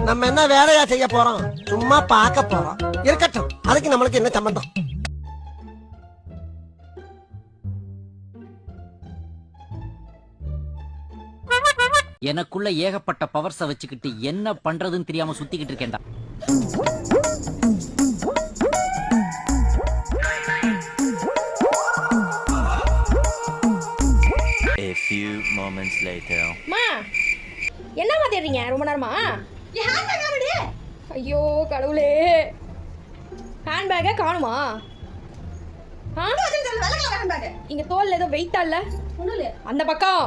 நம்ம என்ன வேலையா செய்ய போறோம்? சும்மா பார்க்க போறோம். இருக்கட்டும், அதுக்கு நம்மளுக்கு என்ன சம்பந்தம்? எனக்குள்ள ஏகப்பட்ட பவர்ஸ வச்சுக்கிட்டு என்ன பண்றதுன்னு தெரியாம சுத்திக்கிட்டு இருக்கேன்டா. A few moments later. மா என்னம்மா தேடுறீங்க ரொம்ப நேரமா? ஐயோ கடவுளே, ஹேண்ட்பேக்கை காணுமா? இங்க தோல்ல ஏதோ வெயிட்டா இல்ல? அந்த பக்கம்